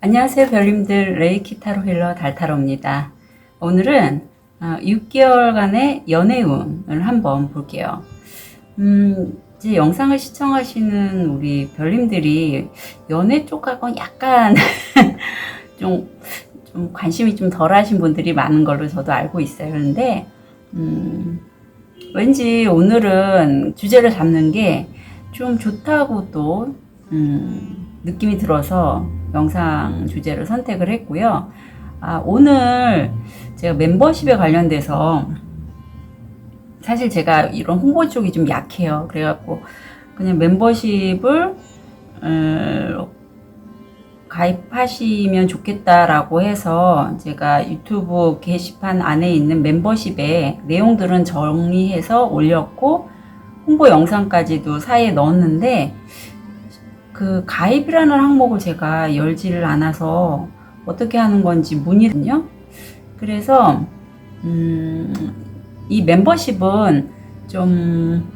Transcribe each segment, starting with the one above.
안녕하세요, 별님들. 레이키 타로 힐러 달타로입니다. 오늘은 6개월간의 연애운을 한번 볼게요. 이제 영상을 시청하시는 우리 별님들이 연애 쪽하고 약간 좀, 좀 관심이 좀 덜하신 분들이 많은 걸로 저도 알고 있어요. 그런데 왠지 오늘은 주제를 잡는 게 좀 좋다고 또 느낌이 들어서 영상 주제를 선택을 했고요. 오늘 제가 membership에 관련돼서 사실 제가 이런 홍보 쪽이 좀 약해요. 그래갖고 그냥 멤버십을 가입하시면 좋겠다라고 해서 제가 유튜브 게시판 안에 있는 멤버십의 내용들은 정리해서 올렸고 홍보 영상까지도 사이에 넣었는데 그 가입이라는 항목을 제가 열지를 않아서 어떻게 하는 건지 문의거든요. 그래서 이 멤버십은 좀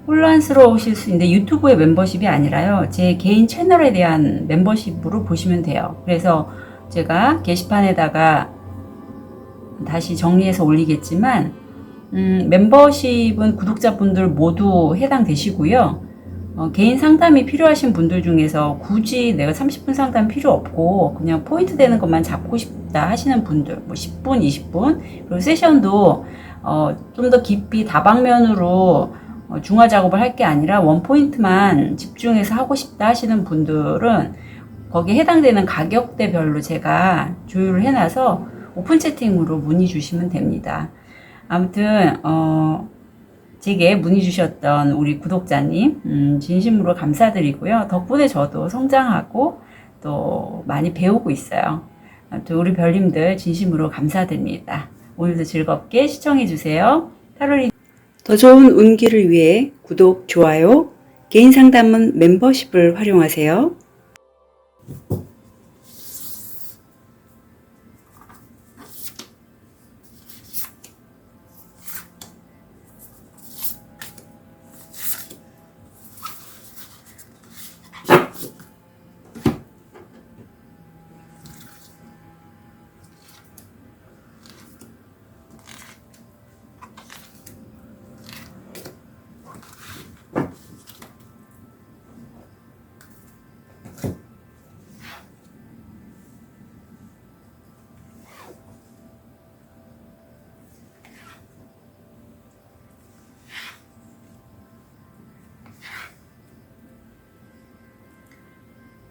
혼란스러우실 수 있는데 유튜브의 멤버십이 아니라요. 제 개인 채널에 대한 멤버십으로 보시면 돼요. 그래서 제가 게시판에다가 다시 정리해서 올리겠지만 멤버십은 구독자분들 모두 해당되시고요. 개인 상담이 필요하신 분들 중에서 굳이 내가 30분 상담 필요 없고 그냥 포인트 되는 것만 잡고 싶다 하시는 분들 뭐 10분, 20분 그리고 세션도 좀 더 깊이 다방면으로 중화 작업을 할 게 아니라 원 포인트만 집중해서 하고 싶다 하시는 분들은 거기에 해당되는 가격대별로 제가 조율을 해놔서 오픈 채팅으로 문의 주시면 됩니다. 아무튼 제게 문의 주셨던 우리 구독자님 진심으로 감사드리고요. 덕분에 저도 성장하고 또 많이 배우고 있어요. 아무튼 우리 별님들 진심으로 감사드립니다. 오늘도 즐겁게 시청해주세요. 타로리 더 좋은 운기를 위해 구독, 좋아요, 개인 상담은 멤버십을 활용하세요.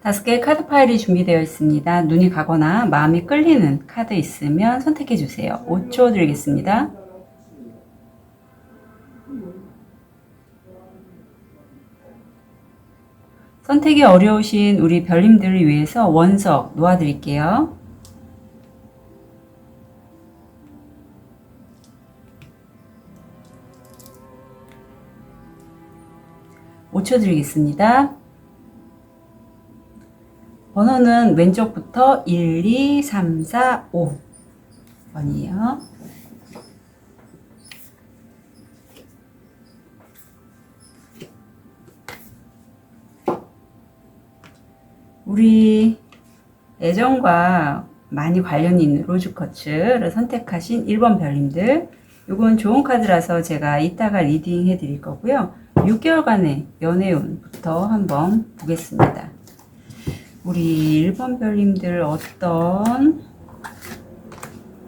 다섯 개의 카드 파일이 준비되어 있습니다. 눈이 가거나 마음이 끌리는 카드 있으면 선택해 주세요. 5초 드리겠습니다. 선택이 어려우신 우리 별님들을 위해서 원석 놓아드릴게요. (5초) 드리겠습니다. 번호는 왼쪽부터 1, 2, 3, 4, 5번이에요. 우리 애정과 많이 관련이 있는 로즈쿼츠를 선택하신 1번 별님들, 이건 좋은 카드라서 제가 이따가 리딩 해드릴 거고요. 6개월간의 연애운부터 한번 보겠습니다. 우리 1번 별님들 어떤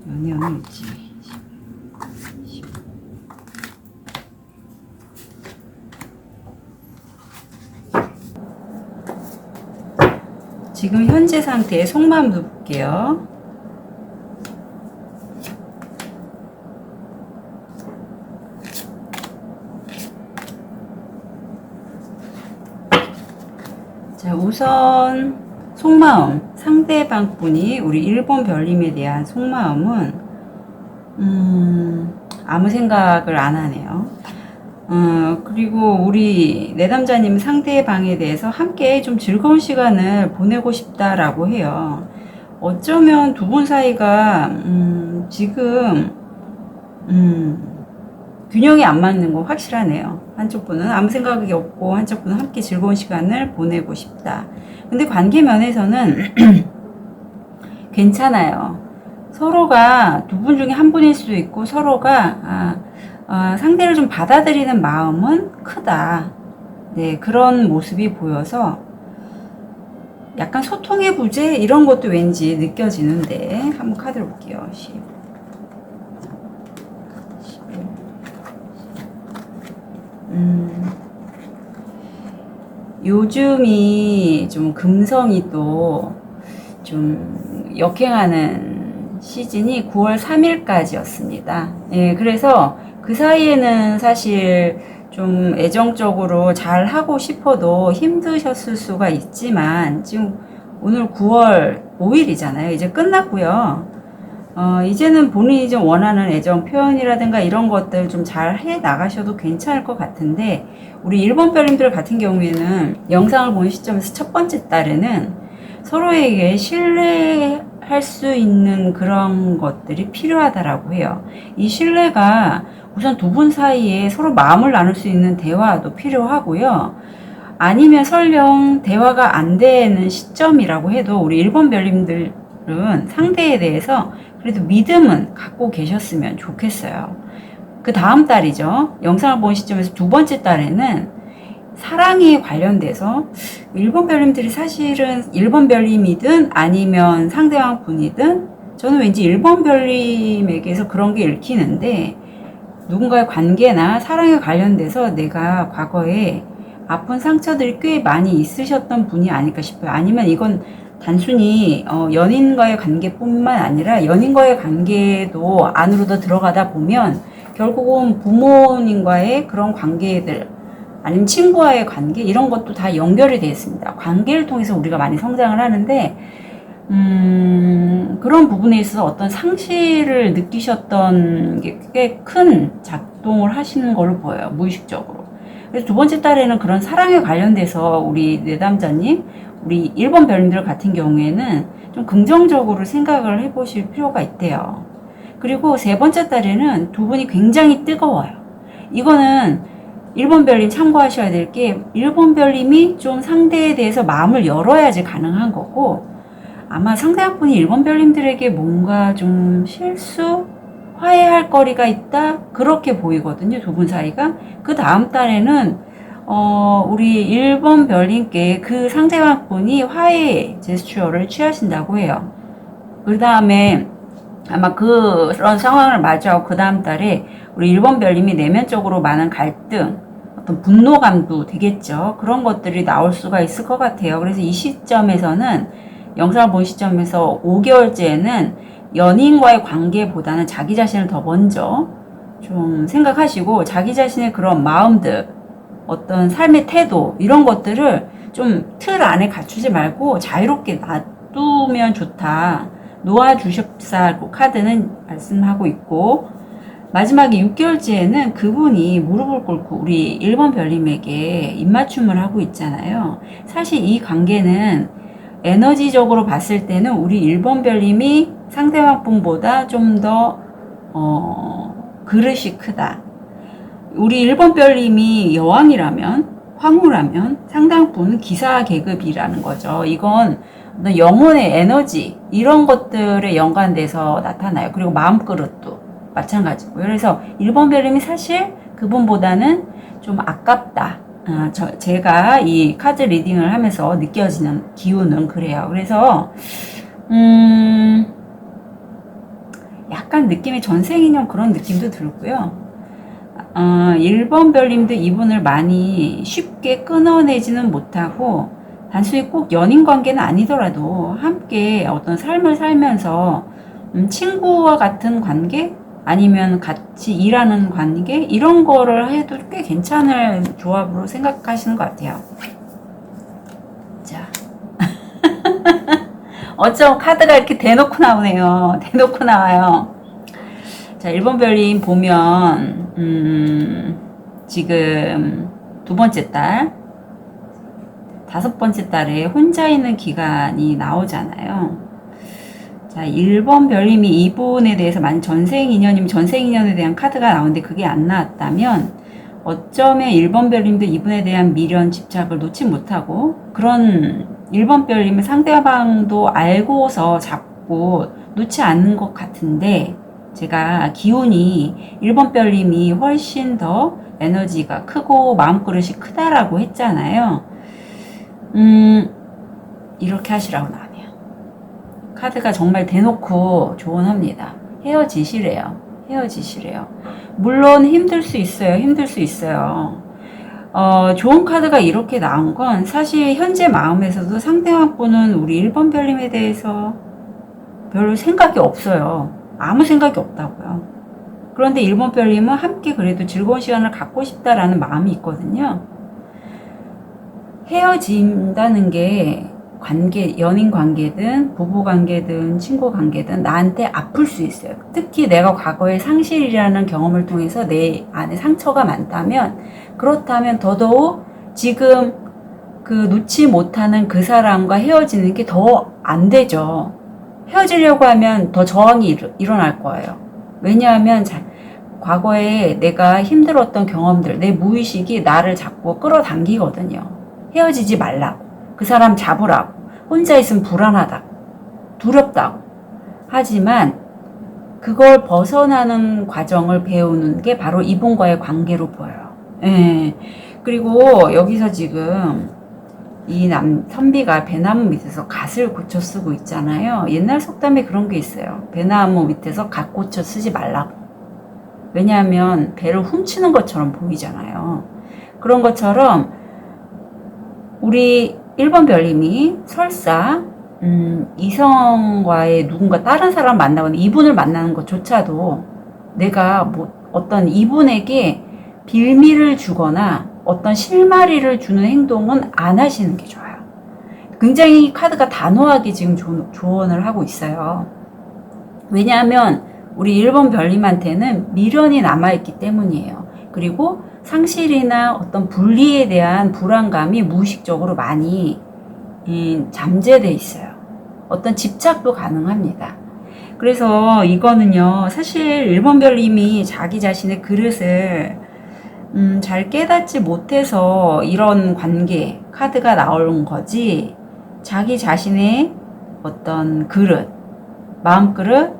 연애운일지. 지금 현재 상태의 속마음 볼게요. 자, 우선 속마음, 상대방 분이 우리 1번 별님에 대한 속마음은 아무 생각을 안 하네요. 그리고 우리 내담자님 상대방에 대해서 함께 좀 즐거운 시간을 보내고 싶다라고 해요. 어쩌면 두 분 사이가 지금 균형이 안 맞는 거 확실하네요. 한쪽 분은 아무 생각이 없고 한쪽 분은 함께 즐거운 시간을 보내고 싶다. 근데 관계 면에서는 괜찮아요. 서로가 두 분 중에 한 분일 수도 있고 서로가 상대를 좀 받아들이는 마음은 크다. 네, 그런 모습이 보여서 약간 소통의 부재 이런 것도 왠지 느껴지는데 한번 카드를 볼게요. 10, 11. 요즘이 좀 금성이 또 좀 역행하는 시즌이 9월 3일까지였습니다. 예, 그래서 그 사이에는 사실 좀 애정적으로 잘 하고 싶어도 힘드셨을 수가 있지만 지금 오늘 9월 5일이잖아요. 이제 끝났고요. 이제는 본인이 좀 원하는 애정 표현이라든가 이런 것들 좀 잘 해 나가셔도 괜찮을 것 같은데 우리 1번 별님들 같은 경우에는 영상을 보는 시점에서 첫 번째 달에는 서로에게 신뢰할 수 있는 그런 것들이 필요하다라고 해요. 이 신뢰가 우선 두 분 사이에 서로 마음을 나눌 수 있는 대화도 필요하고요. 아니면 설령 대화가 안 되는 시점이라고 해도 우리 1번 별님들은 상대에 대해서 그래도 믿음은 갖고 계셨으면 좋겠어요. 그 다음 달이죠. 영상을 본 시점에서 두 번째 달에는 사랑에 관련돼서 1번 별님들이 사실은 1번 별님이든 아니면 상대방 분이든 저는 왠지 1번 별님에게서 그런 게 읽히는데 누군가의 관계나 사랑에 관련돼서 내가 과거에 아픈 상처들이 꽤 많이 있으셨던 분이 아닐까 싶어요. 아니면 이건 단순히 연인과의 관계뿐만 아니라 연인과의 관계도 안으로도 들어가다 보면 결국은 부모님과의 그런 관계들 아니면 친구와의 관계 이런 것도 다 연결이 되어 있습니다. 관계를 통해서 우리가 많이 성장을 하는데 그런 부분에 있어서 어떤 상실을 느끼셨던 게 꽤 큰 작동을 하시는 걸로 보여요. 무의식적으로. 그래서 두 번째 달에는 그런 사랑에 관련돼서 우리 내담자님, 우리 1번 별님들 같은 경우에는 좀 긍정적으로 생각을 해보실 필요가 있대요. 그리고 세 번째 달에는 두 분이 굉장히 뜨거워요. 이거는 1번 별님 참고하셔야 될 게 1번 별님이 좀 상대에 대해서 마음을 열어야지 가능한 거고 아마 상대방분이 1번 별님들에게 뭔가 좀 실수? 화해할 거리가 있다? 그렇게 보이거든요. 두 분 사이가. 그 다음 달에는 우리 1번 별님께 그 상대방분이 화해 제스처를 취하신다고 해요. 그 다음에 아마 그런 상황을 마주하고 그 다음 달에 우리 1번 별님이 내면적으로 많은 갈등, 어떤 분노감도 되겠죠. 그런 것들이 나올 수가 있을 것 같아요. 그래서 이 시점에서는 영상을 본 시점에서 5개월째는 연인과의 관계보다는 자기 자신을 더 먼저 좀 생각하시고 자기 자신의 그런 마음들, 어떤 삶의 태도 이런 것들을 좀 틀 안에 갖추지 말고 자유롭게 놔두면 좋다. 놓아주십사 카드는 말씀하고 있고 마지막에 6개월째에는 그분이 무릎을 꿇고 우리 1번 별님에게 입맞춤을 하고 있잖아요. 사실 이 관계는 에너지적으로 봤을 때는 우리 1번 별님이 상대방 분보다 좀 더 그릇이 크다. 우리 1번 별님이 여왕이라면 황후라면 상대방 분은 기사 계급이라는 거죠. 이건 영혼의 에너지 이런 것들에 연관돼서 나타나요. 그리고 마음그릇도 마찬가지고 그래서 1번 별님이 사실 그분보다는 좀 아깝다. 제가 이 카드 리딩을 하면서 느껴지는 기운은 그래요. 그래서 약간 느낌이 전생인형 그런 느낌도 들고요. 1번 별님도 이분을 많이 쉽게 끊어내지는 못하고 단순히 꼭 연인 관계는 아니더라도 함께 어떤 삶을 살면서 친구와 같은 관계 아니면 같이 일하는 관계 이런 거를 해도 꽤 괜찮을 조합으로 생각하시는 것 같아요. 자, 어쩜 카드가 이렇게 대놓고 나오네요. 대놓고 나와요. 자, 1번 별님 보면 지금 두 번째 달, 다섯 번째 달에 혼자 있는 기간이 나오잖아요. 자, 1번 별님이 이분에 대해서 만약 전생인연이면 전생인연에 대한 카드가 나오는데 그게 안 나왔다면 어쩌면 1번 별님도 이분에 대한 미련, 집착을 놓지 못하고 그런 1번 별님은 상대방도 알고서 자꾸 놓지 않는 것 같은데 제가 기운이 1번 별님이 훨씬 더 에너지가 크고 마음그릇이 크다라고 했잖아요. 이렇게 하시라고 나와요. 카드가 정말 대놓고 조언합니다. 헤어지시래요. 헤어지시래요. 물론 힘들 수 있어요. 힘들 수 있어요. 좋은 카드가 이렇게 나온 건 사실 현재 마음에서도 상대방 분은 우리 1번 별님에 대해서 별로 생각이 없어요. 아무 생각이 없다고요. 그런데 1번 별님은 함께 그래도 즐거운 시간을 갖고 싶다라는 마음이 있거든요. 헤어진다는 게 관계, 연인 관계든 부부 관계든 친구 관계든 나한테 아플 수 있어요. 특히 내가 과거에 상실이라는 경험을 통해서 내 안에 상처가 많다면 그렇다면 더더욱 지금 그 놓지 못하는 그 사람과 헤어지는 게 더 안 되죠. 헤어지려고 하면 더 저항이 일어날 거예요. 왜냐하면 과거에 내가 힘들었던 경험들, 내 무의식이 나를 자꾸 끌어당기거든요. 헤어지지 말라고. 그 사람 잡으라고. 혼자 있으면 불안하다고. 두렵다고. 하지만 그걸 벗어나는 과정을 배우는 게 바로 이분과의 관계로 보여요. 예. 그리고 여기서 지금 이 선비가 배나무 밑에서 갓을 고쳐 쓰고 있잖아요. 옛날 속담에 그런 게 있어요. 배나무 밑에서 갓 고쳐 쓰지 말라고. 왜냐하면 배를 훔치는 것처럼 보이잖아요. 그런 것처럼 우리 1번 별님이 설사 이성과의 누군가 다른 사람 만나거나 이분을 만나는 것조차도 내가 뭐 어떤 이분에게 빌미를 주거나 어떤 실마리를 주는 행동은 안 하시는 게 좋아요. 굉장히 카드가 단호하게 지금 조언을 하고 있어요. 왜냐하면 우리 1번 별님한테는 미련이 남아있기 때문이에요. 그리고 상실이나 어떤 분리에 대한 불안감이 무의식적으로 많이 잠재돼 있어요. 어떤 집착도 가능합니다. 그래서 이거는요, 사실 1번 별님이 자기 자신의 그릇을 잘 깨닫지 못해서 이런 관계, 카드가 나온 거지, 자기 자신의 어떤 그릇, 마음그릇,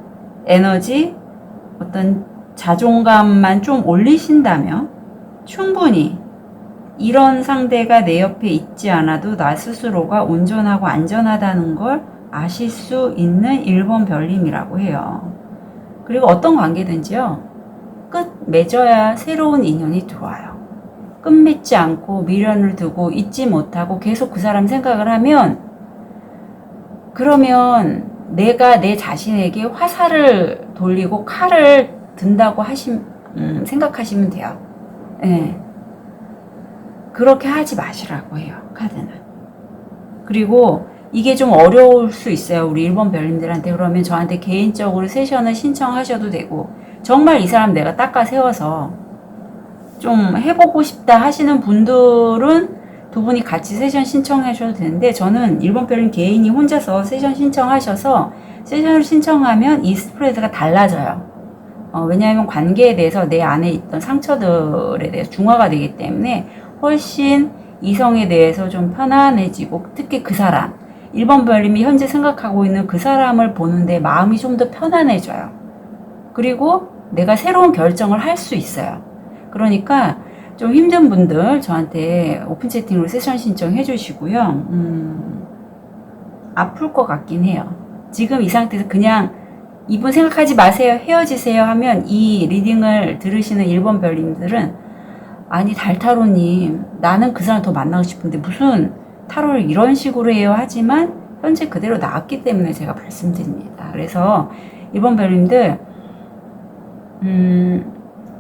에너지, 어떤 자존감만 좀 올리신다면 충분히 이런 상대가 내 옆에 있지 않아도 나 스스로가 온전하고 안전하다는 걸 아실 수 있는 1번 별님이라고 해요. 그리고 어떤 관계든지요, 끝 맺어야 새로운 인연이 들어와요. 끝 맺지 않고 미련을 두고 잊지 못하고 계속 그 사람 생각을 하면, 그러면 내가 내 자신에게 화살을 돌리고 칼을 든다고 생각하시면 돼요. 네. 그렇게 하지 마시라고 해요, 카드는. 그리고 이게 좀 어려울 수 있어요, 우리 1번 별님들한테. 그러면 저한테 개인적으로 세션을 신청하셔도 되고, 정말 이 사람 내가 닦아 세워서 좀 해보고 싶다 하시는 분들은 두 분이 같이 세션 신청하셔도 되는데, 저는 1번 별님 개인이 혼자서 세션 신청하셔서 세션을 신청하면 이 스프레드가 달라져요. 왜냐하면 관계에 대해서 내 안에 있던 상처들에 대해서 중화가 되기 때문에 훨씬 이성에 대해서 좀 편안해지고, 특히 그 사람, 1번 별님이 현재 생각하고 있는 그 사람을 보는데 마음이 좀 더 편안해져요. 그리고 내가 새로운 결정을 할 수 있어요. 그러니까 좀 힘든 분들 저한테 오픈 채팅으로 세션 신청해 주시고요. 아플 것 같긴 해요. 지금 이 상태에서 그냥 이분 생각하지 마세요, 헤어지세요 하면 이 리딩을 들으시는 1번 별님들은, 아니 달타로님, 나는 그 사람 더 만나고 싶은데 무슨 타로를 이런 식으로 해요 하지만 현재 그대로 나왔기 때문에 제가 말씀드립니다. 그래서 1번 별님들,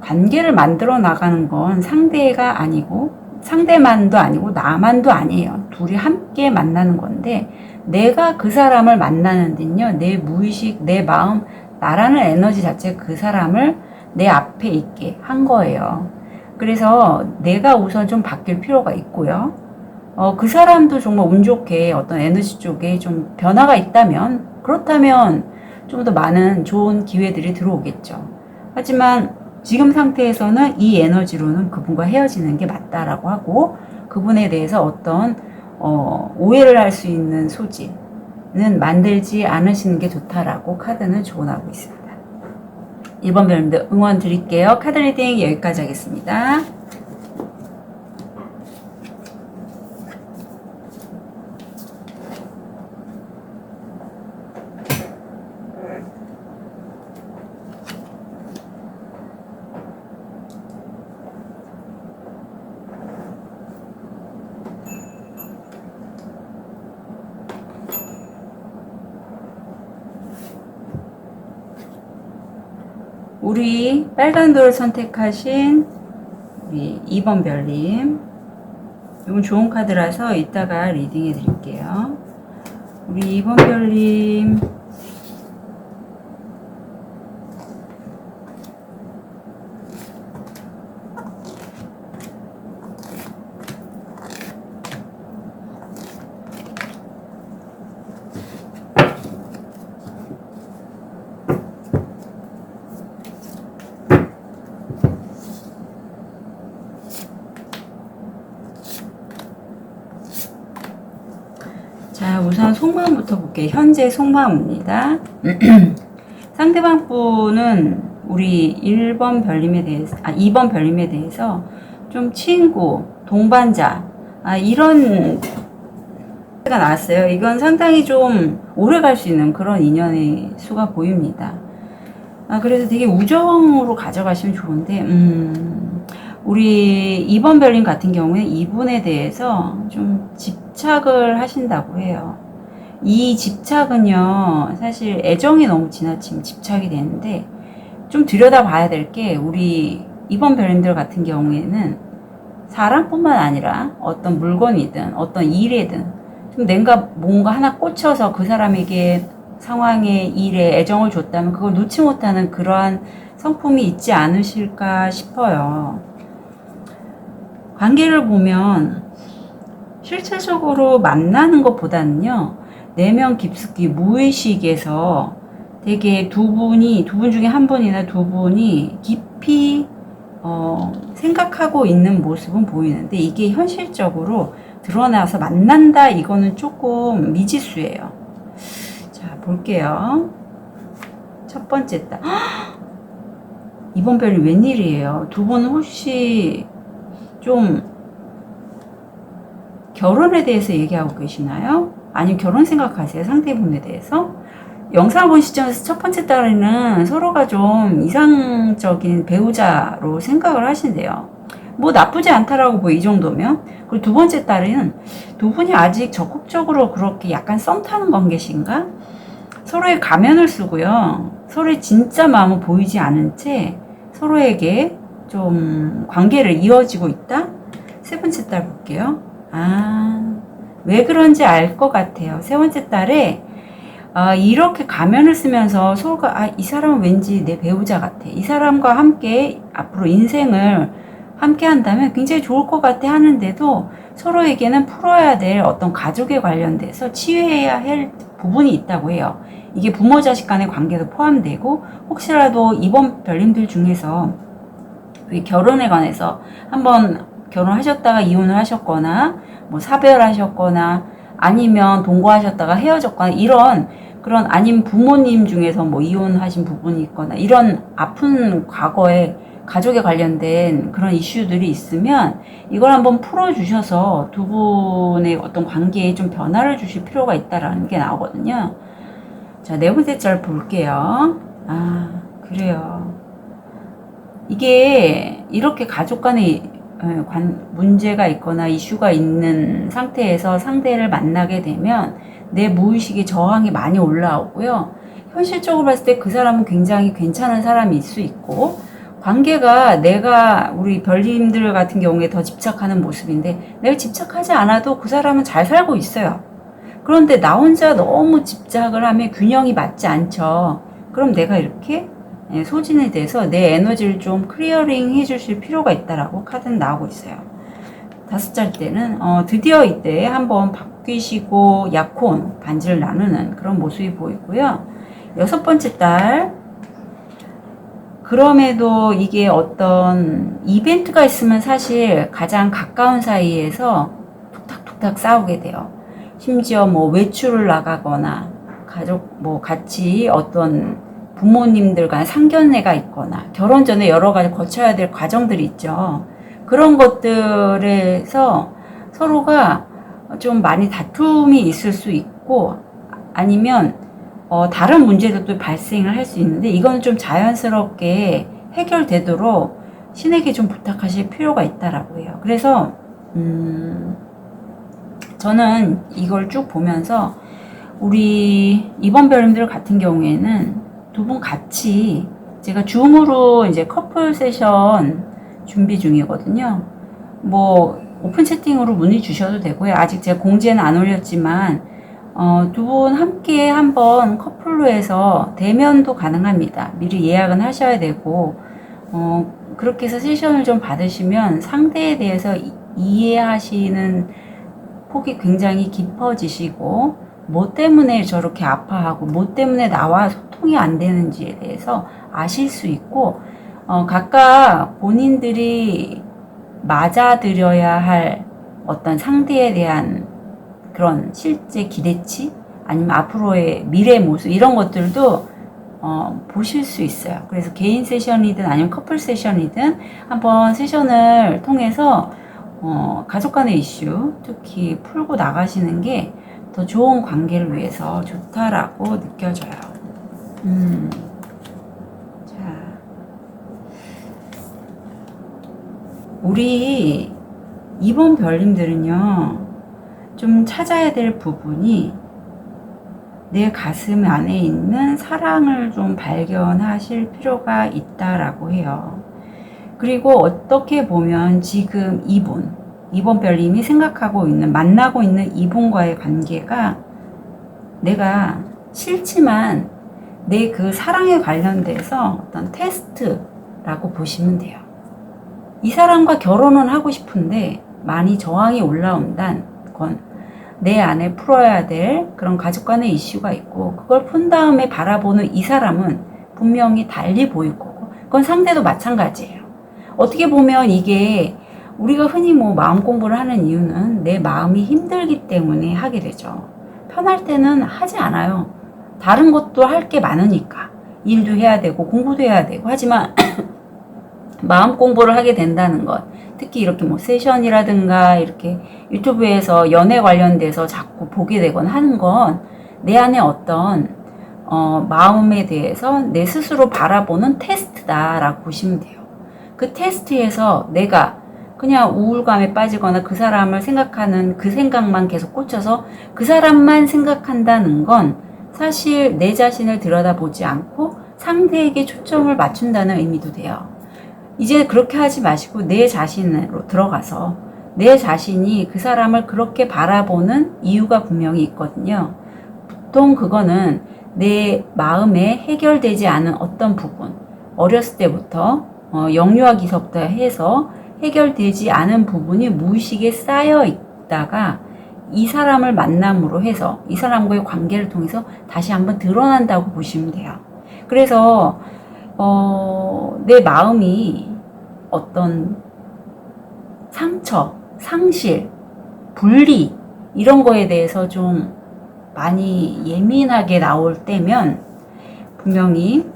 관계를 만들어 나가는 건 상대가 아니고 상대만도 아니고 나만도 아니에요. 둘이 함께 만나는 건데, 내가 그 사람을 만나는 데는요, 내 무의식, 내 마음, 나라는 에너지 자체가 그 사람을 내 앞에 있게 한 거예요. 그래서 내가 우선 좀 바뀔 필요가 있고요. 그 사람도 정말 운 좋게 어떤 에너지 쪽에 좀 변화가 있다면, 그렇다면 좀 더 많은 좋은 기회들이 들어오겠죠. 하지만 지금 상태에서는 이 에너지로는 그분과 헤어지는 게 맞다라고 하고, 그분에 대해서 어떤 오해를 할 수 있는 소지는 만들지 않으시는 게 좋다라고 카드는 조언하고 있습니다. 1번 별님들 응원 드릴게요. 카드 리딩 여기까지 하겠습니다. 우리 빨간 돌 선택하신 우리 2번 별님, 이건 좋은 카드라서 이따가 리딩해 드릴게요. 우리 2번 별님, 자, 우선 속마음부터 볼게요. 현재 속마음입니다. 상대방 분은 우리 1번 별님에 대해서, 2번 별님에 대해서 좀 친구, 동반자, 이런 가 나왔어요. 이건 상당히 좀 오래 갈 수 있는 그런 인연의 수가 보입니다. 그래서 되게 우정으로 가져가시면 좋은데, 우리 2번 별님 같은 경우는 이분에 대해서 좀 집착을 하신다고 해요. 이 집착은요, 사실 애정이 너무 지나치면 집착이 되는데, 좀 들여다봐야 될 게, 우리 2번 별님들 같은 경우에는 사람뿐만 아니라 어떤 물건이든 어떤 일이든 좀 내가 뭔가 하나 꽂혀서 그 사람에게 상황에 일에 애정을 줬다면 그걸 놓지 못하는 그러한 성품이 있지 않으실까 싶어요. 관계를 보면 실체적으로 만나는 것보다는요, 내면 깊숙이 무의식에서 되게 두 분 중에 한 분이나 두 분이 깊이 생각하고 있는 모습은 보이는데, 이게 현실적으로 드러나서 만난다, 이거는 조금 미지수예요. 자, 볼게요. 첫 번째 딸. 이번 별이 웬일이에요? 두 분은 혹시 좀 결혼에 대해서 얘기하고 계시나요? 아니면 결혼 생각하세요? 상대분에 대해서? 영상을 본 시점에서 첫 번째 딸에는 서로가 좀 이상적인 배우자로 생각을 하신대요. 뭐 나쁘지 않다라고 이 정도면. 그리고 두 번째 딸은 두 분이 아직 적극적으로 그렇게 약간 썸 타는 관계신가? 서로의 가면을 쓰고요. 서로의 진짜 마음은 보이지 않은 채 서로에게 좀 관계를 이어지고 있다? 세 번째 딸 볼게요. 왜 그런지 알 것 같아요. 세 번째 딸에 이렇게 가면을 쓰면서 서로가 이 사람은 왠지 내 배우자 같아. 이 사람과 함께 앞으로 인생을 함께 한다면 굉장히 좋을 것 같아 하는데도 서로에게는 풀어야 될 어떤 가족에 관련돼서 치유해야 할 부분이 있다고 해요. 이게 부모 자식 간의 관계도 포함되고, 혹시라도 이번 별님들 중에서 결혼에 관해서 한번 결혼하셨다가 이혼을 하셨거나 뭐 사별하셨거나 아니면 동거하셨다가 헤어졌거나 이런 그런, 아니면 부모님 중에서 뭐 이혼하신 부분이 있거나 이런 아픈 과거에 가족에 관련된 그런 이슈들이 있으면 이걸 한번 풀어주셔서 두 분의 어떤 관계에 좀 변화를 주실 필요가 있다라는 게 나오거든요. 자, 네 번째 짤 볼게요. 그래요. 이게 이렇게 가족 간에 문제가 있거나 이슈가 있는 상태에서 상대를 만나게 되면 내 무의식의 저항이 많이 올라오고요. 현실적으로 봤을 때 그 사람은 굉장히 괜찮은 사람일 수 있고, 관계가 내가 우리 별님들 같은 경우에 더 집착하는 모습인데, 내가 집착하지 않아도 그 사람은 잘 살고 있어요. 그런데 나 혼자 너무 집착을 하면 균형이 맞지 않죠. 그럼 내가 이렇게 소진에 대해서 내 에너지를 좀 클리어링 해주실 필요가 있다라고 카드는 나오고 있어요. 다섯 짤 때는 드디어 이때 한번 바뀌시고 약혼 반지를 나누는 그런 모습이 보이고요. 6번째 달. 그럼에도 이게 어떤 이벤트가 있으면 사실 가장 가까운 사이에서 툭탁툭탁 싸우게 돼요. 심지어 뭐 외출을 나가거나 가족 뭐 같이 어떤 부모님들 간 상견례가 있거나 결혼 전에 여러 가지 거쳐야 될 과정들이 있죠. 그런 것들에서 서로가 좀 많이 다툼이 있을 수 있고 아니면 다른 문제도 발생을 할 수 있는데 이건 좀 자연스럽게 해결되도록 신에게 좀 부탁하실 필요가 있다라고 해요. 그래서 저는 이걸 쭉 보면서 우리 이번 별님들 같은 경우에는 두 분 같이 제가 줌으로 이제 커플 세션 준비 중이거든요. 뭐 오픈 채팅으로 문의 주셔도 되고요. 아직 제가 공지에는 안 올렸지만 두 분 함께 한번 커플로 해서 대면도 가능합니다. 미리 예약은 하셔야 되고 그렇게 해서 세션을 좀 받으시면 상대에 대해서 이해하시는 폭이 굉장히 깊어지시고 뭐 때문에 저렇게 아파하고 뭐 때문에 나와 소통이 안 되는지에 대해서 아실 수 있고 각각 본인들이 맞아들여야 할 어떤 상대에 대한 그런 실제 기대치 아니면 앞으로의 미래 모습 이런 것들도 보실 수 있어요. 그래서 개인 세션이든 아니면 커플 세션이든 한번 세션을 통해서 가족 간의 이슈 특히 풀고 나가시는 게 더 좋은 관계를 위해서 좋다라고 느껴져요. 자, 우리 이번 별님들은요, 좀 찾아야 될 부분이 내 가슴 안에 있는 사랑을 좀 발견하실 필요가 있다라고 해요. 그리고 어떻게 보면 지금 이번 별님이 생각하고 있는, 만나고 있는 이분과의 관계가 내가 싫지만 내 그 사랑에 관련돼서 어떤 테스트라고 보시면 돼요. 이 사람과 결혼은 하고 싶은데 많이 저항이 올라온다는 건 내 안에 풀어야 될 그런 가족 간의 이슈가 있고 그걸 푼 다음에 바라보는 이 사람은 분명히 달리 보일 거고 그건 상대도 마찬가지예요. 어떻게 보면 이게 우리가 흔히 뭐 마음 공부를 하는 이유는 내 마음이 힘들기 때문에 하게 되죠. 편할 때는 하지 않아요. 다른 것도 할 게 많으니까. 일도 해야 되고 공부도 해야 되고 하지만 마음 공부를 하게 된다는 것 특히 이렇게 뭐 세션이라든가 이렇게 유튜브에서 연애 관련돼서 자꾸 보게 되거나 하는 건 내 안에 어떤 마음에 대해서 내 스스로 바라보는 테스트다라고 보시면 돼요. 그 테스트에서 내가 그냥 우울감에 빠지거나 그 사람을 생각하는 그 생각만 계속 꽂혀서 그 사람만 생각한다는 건 사실 내 자신을 들여다보지 않고 상대에게 초점을 맞춘다는 의미도 돼요. 이제 그렇게 하지 마시고 내 자신으로 들어가서 내 자신이 그 사람을 그렇게 바라보는 이유가 분명히 있거든요. 보통 그거는 내 마음에 해결되지 않은 어떤 부분, 어렸을 때부터 영유아기서부터 해서 해결되지 않은 부분이 무의식에 쌓여 있다가 이 사람을 만남으로 해서 이 사람과의 관계를 통해서 다시 한번 드러난다고 보시면 돼요. 그래서 내 마음이 어떤 상처, 상실, 분리 이런 거에 대해서 좀 많이 예민하게 나올 때면 분명히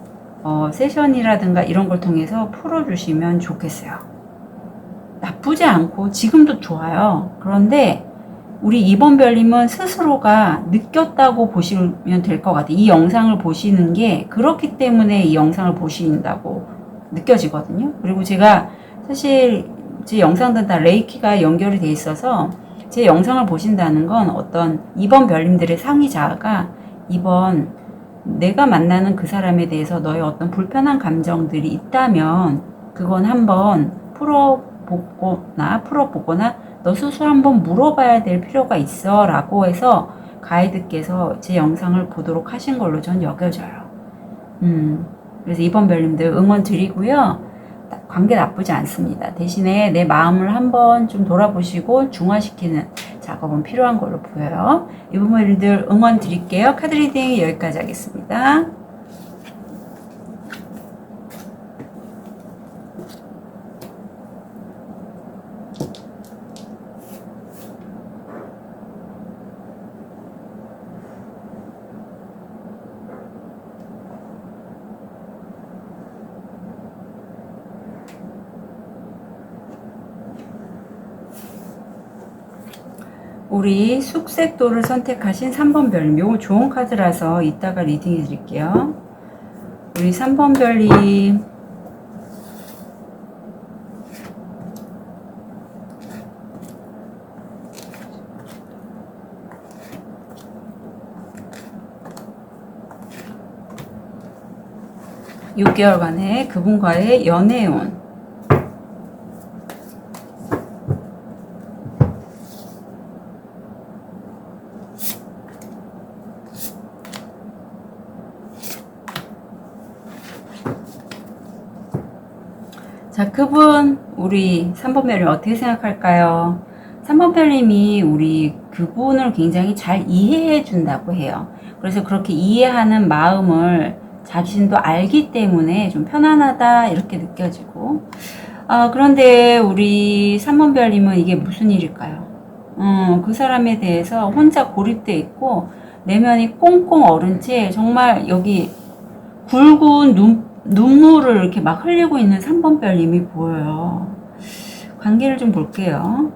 세션이라든가 이런 걸 통해서 풀어주시면 좋겠어요. 나쁘지 않고 지금도 좋아요. 그런데 우리 이번 별님은 스스로가 느꼈다고 보시면 될 것 같아요. 이 영상을 보시는 게 그렇기 때문에 이 영상을 보신다고 느껴지거든요. 그리고 제가 사실 제 영상들은 다 레이키가 연결이 돼 있어서 제 영상을 보신다는 건 어떤 이번 별님들의 상의자가 이번 내가 만나는 그 사람에 대해서 너의 어떤 불편한 감정들이 있다면 그건 한번 풀어보거나 너 스스로 한번 물어봐야 될 필요가 있어 라고 해서 가이드께서 제 영상을 보도록 하신 걸로 전 여겨져요. 그래서 이번 별님들 응원 드리고요. 관계 나쁘지 않습니다. 대신에 내 마음을 한번 좀 돌아보시고 중화시키는 작업은 필요한 걸로 보여요. 이번 별님들 응원 드릴게요. 카드 리딩 여기까지 하겠습니다. 우리 숙색도를 선택하신 3번 별님, 요거 좋은 카드라서 이따가 리딩해 드릴게요. 우리 3번 별님, 6개월간의 그분과의 연애운. 자, 그분 우리 3번 별님 어떻게 생각할까요? 3번 별님이 우리 그분을 굉장히 잘 이해해 준다고 해요. 그래서 그렇게 이해하는 마음을 자신도 알기 때문에 좀 편안하다 이렇게 느껴지고, 그런데 우리 3번 별님은 이게 무슨 일일까요? 그 사람에 대해서 혼자 고립돼 있고 내면이 꽁꽁 얼은 채 정말 여기 굵은 눈물을 이렇게 막 흘리고 있는 3번 별님이 보여요. 관계를 좀 볼게요.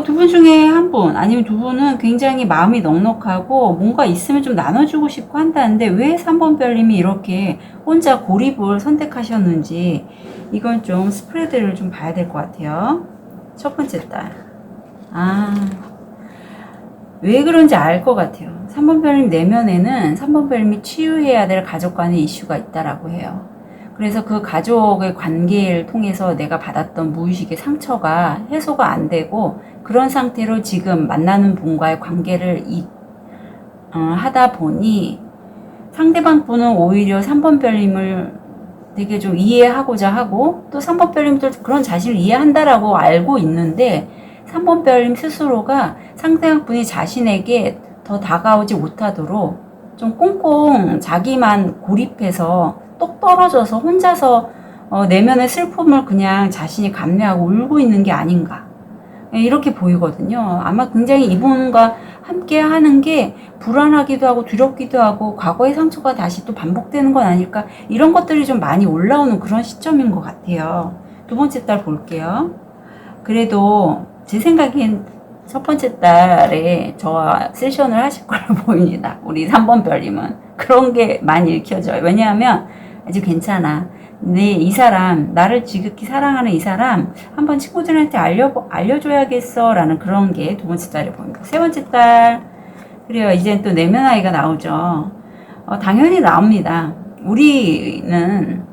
두 분 중에 한 분, 아니면 두 분은 굉장히 마음이 넉넉하고 뭔가 있으면 좀 나눠주고 싶고 한다는데 왜 3번 별님이 이렇게 혼자 고립을 선택하셨는지 이건 좀 스프레드를 좀 봐야 될 것 같아요. 첫 번째 딸. 왜 그런지 알 것 같아요. 3번 별님 내면에는 3번 별님이 치유해야 될 가족 간의 이슈가 있다라고 해요. 그래서 그 가족의 관계를 통해서 내가 받았던 무의식의 상처가 해소가 안 되고 그런 상태로 지금 만나는 분과의 관계를 하다 보니 상대방 분은 오히려 3번 별님을 되게 좀 이해하고자 하고 또 3번 별님도 그런 자신을 이해한다라고 알고 있는데 3번 별님 스스로가 상대방 분이 자신에게 더 다가오지 못하도록 좀 꽁꽁 자기만 고립해서 똑 떨어져서 혼자서 내면의 슬픔을 그냥 자신이 감내하고 울고 있는 게 아닌가 이렇게 보이거든요. 아마 굉장히 이분과 함께 하는 게 불안하기도 하고 두렵기도 하고 과거의 상처가 다시 또 반복되는 건 아닐까 이런 것들이 좀 많이 올라오는 그런 시점인 것 같아요. 두 번째 딸 볼게요. 그래도 제 생각엔 첫 번째 달에 저와 세션을 하실 걸로 보입니다. 우리 3번 별님은. 그런 게 많이 읽혀져요. 왜냐하면 아주 괜찮아. 근데 이 사람, 나를 지극히 사랑하는 이 사람 한번 친구들한테 알려줘야겠어 라는 그런 게 두 번째 달에 보입니다. 세 번째 달, 그래요. 이제 또 내면 아이가 나오죠. 당연히 나옵니다. 우리는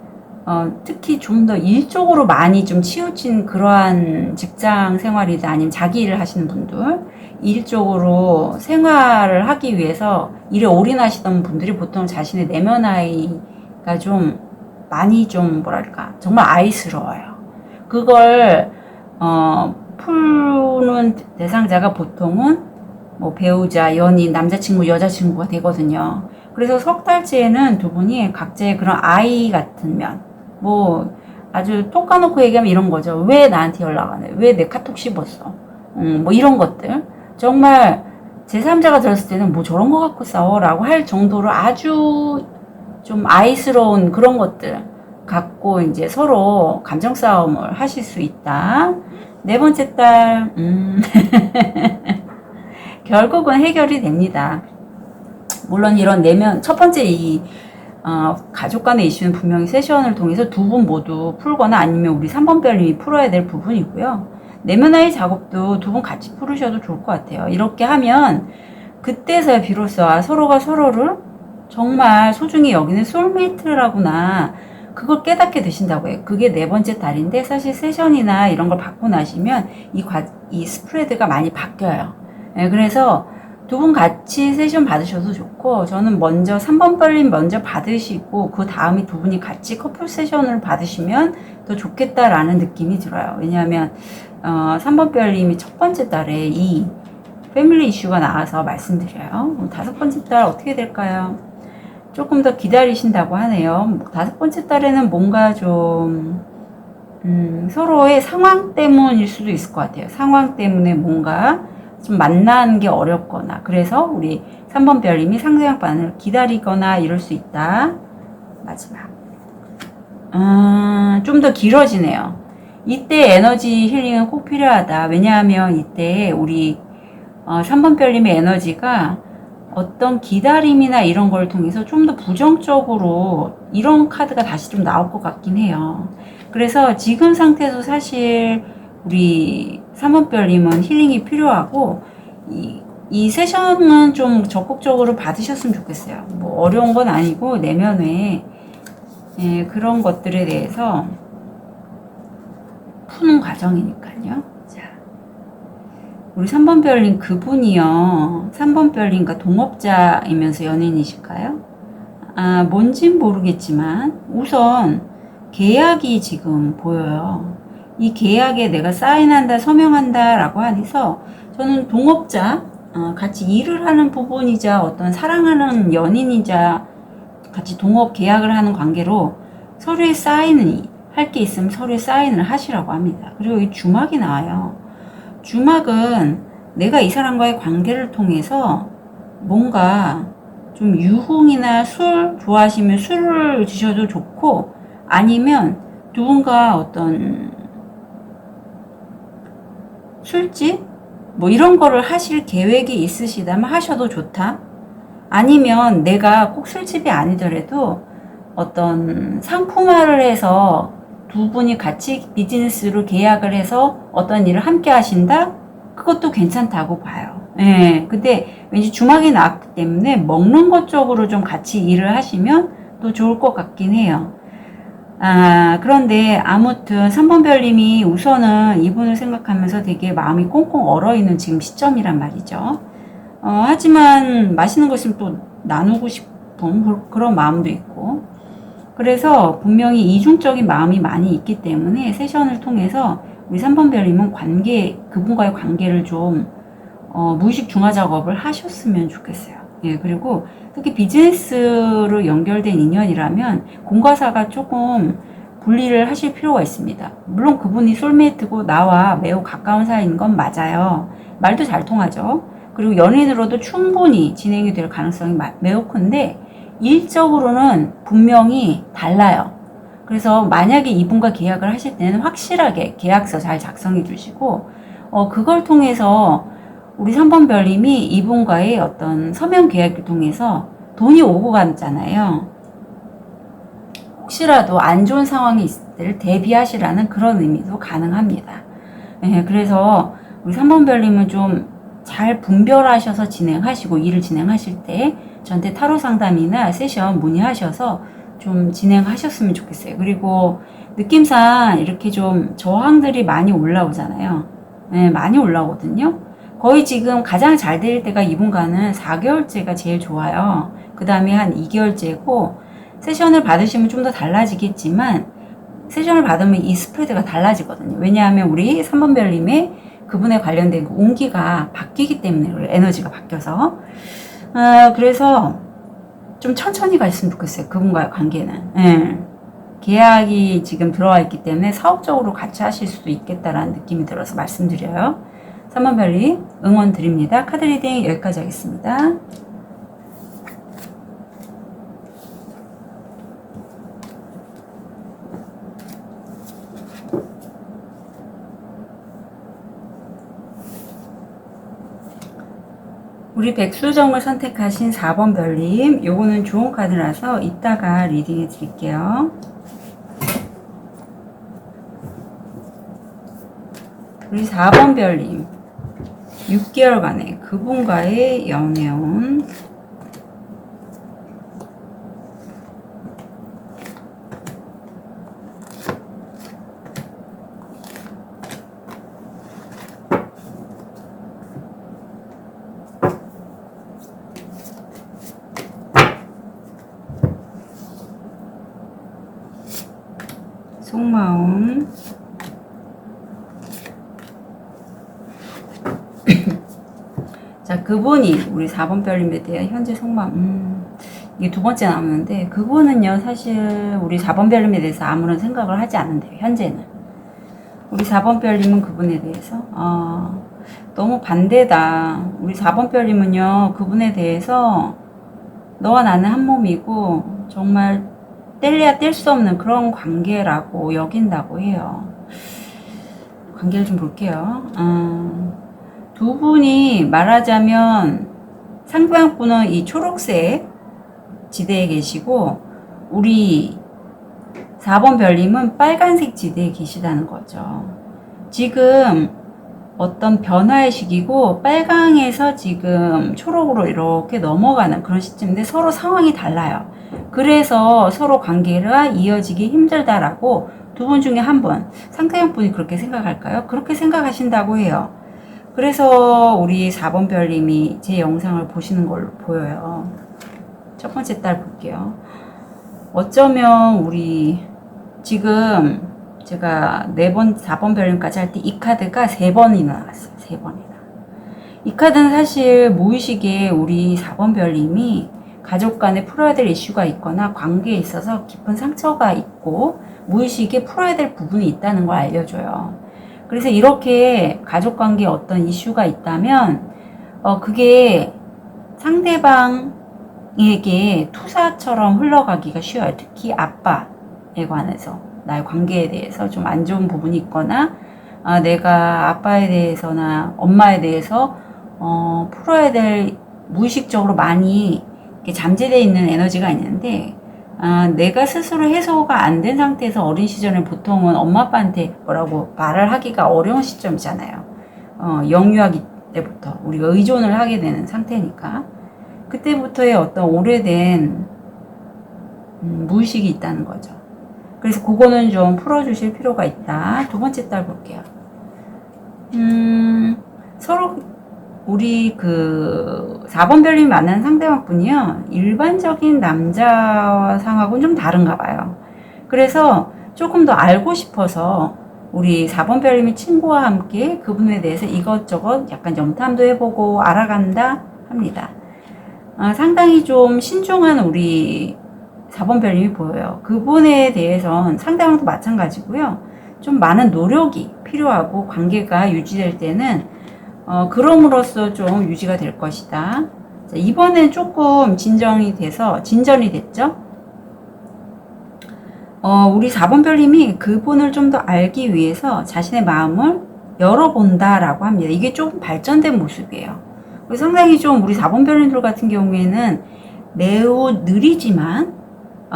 특히 좀 더 일적으로 많이 좀 치우친 그러한 직장 생활이다 아니면 자기 일을 하시는 분들 일적으로 생활을 하기 위해서 일에 올인하시던 분들이 보통 자신의 내면 아이가 좀 많이 좀 뭐랄까 정말 아이스러워요. 그걸 푸는 대상자가 보통은 뭐 배우자, 연인, 남자친구, 여자친구가 되거든요. 그래서 석 달째에는 두 분이 각자의 그런 아이 같은 면, 뭐 아주 톡 까놓고 얘기하면 이런 거죠. 왜 나한테 연락 안 해? 왜 내 카톡 씹었어? 뭐 이런 것들. 정말 제3자가 들었을 때는 뭐 저런 거 갖고 싸워라고 할 정도로 아주 좀 아이스러운 그런 것들 갖고 이제 서로 감정 싸움을 하실 수 있다. 네 번째 딸, 결국은 해결이 됩니다. 물론 이런 내면, 첫 번째 가족 간의 이슈는 분명히 세션을 통해서 두 분 모두 풀거나 아니면 우리 3번 별님이 풀어야 될 부분이고요. 내면화의 작업도 두 분 같이 풀으셔도 좋을 것 같아요. 이렇게 하면 그때서야 비로소 서로가 서로를 정말 소중히 여기는 소울메이트라구나 그걸 깨닫게 되신다고 해요. 그게 네 번째 달인데 사실 세션이나 이런 걸 받고 나시면 이 스프레드가 많이 바뀌어요. 네, 그래서 두 분 같이 세션 받으셔도 좋고 저는 먼저 3번 별님 먼저 받으시고 그 다음에 두 분이 같이 커플 세션을 받으시면 더 좋겠다라는 느낌이 들어요. 왜냐하면 3번 별님이 첫 번째 달에 이 패밀리 이슈가 나와서 말씀드려요. 다섯 번째 달 어떻게 될까요? 조금 더 기다리신다고 하네요. 다섯 번째 달에는 뭔가 좀 서로의 상황 때문일 수도 있을 것 같아요. 상황 때문에 뭔가 좀 만나는 게 어렵거나 그래서 우리 3번 별님이 상대방을 기다리거나 이럴 수 있다. 마지막 좀 더 길어지네요. 이때 에너지 힐링은 꼭 필요하다. 왜냐하면 이때 우리 3번 별님의 에너지가 어떤 기다림이나 이런 걸 통해서 좀 더 부정적으로 이런 카드가 다시 좀 나올 것 같긴 해요. 그래서 지금 상태에서 사실 우리 3번 별님은 힐링이 필요하고 이 세션은 좀 적극적으로 받으셨으면 좋겠어요. 뭐 어려운 건 아니고 내면에 그런 것들에 대해서 푸는 과정이니까요. 자, 우리 3번 별님 그분이요. 3번 별님과 동업자이면서 연인이실까요? 뭔진 모르겠지만 우선 계약이 지금 보여요. 이 계약에 내가 사인한다, 서명한다 라고 하면서 저는 동업자, 같이 일을 하는 부분이자 어떤 사랑하는 연인이자 같이 동업 계약을 하는 관계로 서로의 사인을 할 게 있으면 서로의 사인을 하시라고 합니다. 그리고 이 주막이 나와요. 주막은 내가 이 사람과의 관계를 통해서 뭔가 좀 유흥이나 술 좋아하시면 술을 드셔도 좋고 아니면 누군가 어떤 술집 뭐 이런 거를 하실 계획이 있으시다면 하셔도 좋다. 아니면 내가 꼭 술집이 아니더라도 어떤 상품화를 해서 두 분이 같이 비즈니스로 계약을 해서 어떤 일을 함께 하신다? 그것도 괜찮다고 봐요. 예. 근데 왠지 주막이 나왔기 때문에 먹는 것 쪽으로 좀 같이 일을 하시면 또 좋을 것 같긴 해요. 그런데 아무튼 3번 별님이 우선은 이분을 생각하면서 되게 마음이 꽁꽁 얼어있는 지금 시점이란 말이죠. 하지만 맛있는 거 있으면 또 나누고 싶은 그런 마음도 있고. 그래서 분명히 이중적인 마음이 많이 있기 때문에 세션을 통해서 우리 3번 별님은 그분과의 관계를 좀, 무의식 중화 작업을 하셨으면 좋겠어요. 예, 그리고 특히 비즈니스로 연결된 인연이라면 공과사가 조금 분리를 하실 필요가 있습니다. 물론 그분이 솔메이트고 나와 매우 가까운 사이인 건 맞아요. 말도 잘 통하죠. 그리고 연인으로도 충분히 진행이 될 가능성이 매우 큰데 일적으로는 분명히 달라요. 그래서 만약에 이분과 계약을 하실 때는 확실하게 계약서 잘 작성해 주시고 그걸 통해서 우리 3번 별님이 이분과의 어떤 서명 계약을 통해서 돈이 오고 갔잖아요. 혹시라도 안 좋은 상황이 있을 때를 대비하시라는 그런 의미도 가능합니다. 그래서 우리 3번 별님은 좀 잘 분별하셔서 진행하시고 일을 진행하실 때 저한테 타로 상담이나 세션 문의하셔서 좀 진행하셨으면 좋겠어요. 그리고 느낌상 이렇게 좀 저항들이 많이 올라오잖아요. 많이 올라오거든요. 거의 지금 가장 잘 될 때가 이분과는 4개월째가 제일 좋아요. 그 다음에 한 2개월째고 세션을 받으시면 좀 더 달라지겠지만 세션을 받으면 이 스프레드가 달라지거든요. 왜냐하면 우리 3번 별님의 그분에 관련된 그 온기가 바뀌기 때문에 에너지가 바뀌어서 그래서 좀 천천히 갔으면 좋겠어요. 그분과의 관계는. 계약이 지금 들어와 있기 때문에 사업적으로 같이 하실 수도 있겠다라는 느낌이 들어서 말씀드려요. 3번 별님 응원 드립니다. 카드 리딩 여기까지 하겠습니다. 우리 백수정을 선택하신 4번 별님, 요거는 좋은 카드라서 이따가 리딩해 드릴게요. 우리 4번 별님, 6개월간의 그분과의 연애운, 속마음, 자, 그분이 우리 4번 별님에 대한 현재 속마음, 이게 두 번째 나오는데, 그분은요, 사실 우리 4번 별님에 대해서 아무런 생각을 하지 않는데요, 현재는. 우리 4번 별님은 그분에 대해서, 너무 반대다. 우리 4번 별님은요, 그분에 대해서 너와 나는 한 몸이고, 정말 뗄래야 뗄 수 없는 그런 관계라고 여긴다고 해요. 관계를 좀 볼게요. 두 분이 말하자면 상대방 분은 이 초록색 지대에 계시고 우리 4번 별님은 빨간색 지대에 계시다는 거죠. 지금 어떤 변화의 시기고 빨강에서 지금 초록으로 이렇게 넘어가는 그런 시점인데 서로 상황이 달라요. 그래서 서로 관계가 이어지기 힘들다라고 두 분 중에 한 분, 상대방 분이 그렇게 생각할까요? 그렇게 생각하신다고 해요. 그래서 우리 4번 별님이 제 영상을 보시는 걸로 보여요. 첫 번째 딸 볼게요. 어쩌면 우리 지금 제가 4번, 4번 별님까지 할 때 이 카드가 3번이나 나왔어요. 3번이나. 이 카드는 사실 무의식에 우리 4번 별님이 가족 간에 풀어야 될 이슈가 있거나 관계에 있어서 깊은 상처가 있고 무의식에 풀어야 될 부분이 있다는 걸 알려줘요. 그래서 이렇게 가족 관계에 어떤 이슈가 있다면 그게 상대방에게 투사처럼 흘러가기가 쉬워요. 특히 아빠에 관해서 나의 관계에 대해서 좀 안 좋은 부분이 있거나 내가 아빠에 대해서나 엄마에 대해서 풀어야 될 무의식적으로 많이 잠재되어 있는 에너지가 있는데 내가 스스로 해소가 안 된 상태에서 어린 시절에 보통은 엄마 아빠한테 뭐라고 말을 하기가 어려운 시점이잖아요. 영유아기 때부터 우리가 의존을 하게 되는 상태니까 그때부터의 어떤 오래된 무의식이 있다는 거죠. 그래서 그거는 좀 풀어주실 필요가 있다. 두 번째 딸 볼게요. 서로 우리 그 4번 별님이 만난 상대방 분이요. 일반적인 남자 상하고는 좀 다른가 봐요. 그래서 조금 더 알고 싶어서 우리 4번 별님이 친구와 함께 그분에 대해서 이것저것 약간 염탐도 해보고 알아간다 합니다. 상당히 좀 신중한 우리 4번 별님이 보여요. 그분에 대해선 상대방도 마찬가지고요. 좀 많은 노력이 필요하고 관계가 유지될 때는 그럼으로써 좀 유지가 될 것이다. 자, 이번엔 조금 진전이 됐죠? 우리 4번 별님이 그분을 좀 더 알기 위해서 자신의 마음을 열어본다라고 합니다. 이게 조금 발전된 모습이에요. 상당히 좀 우리 4번 별님들 같은 경우에는 매우 느리지만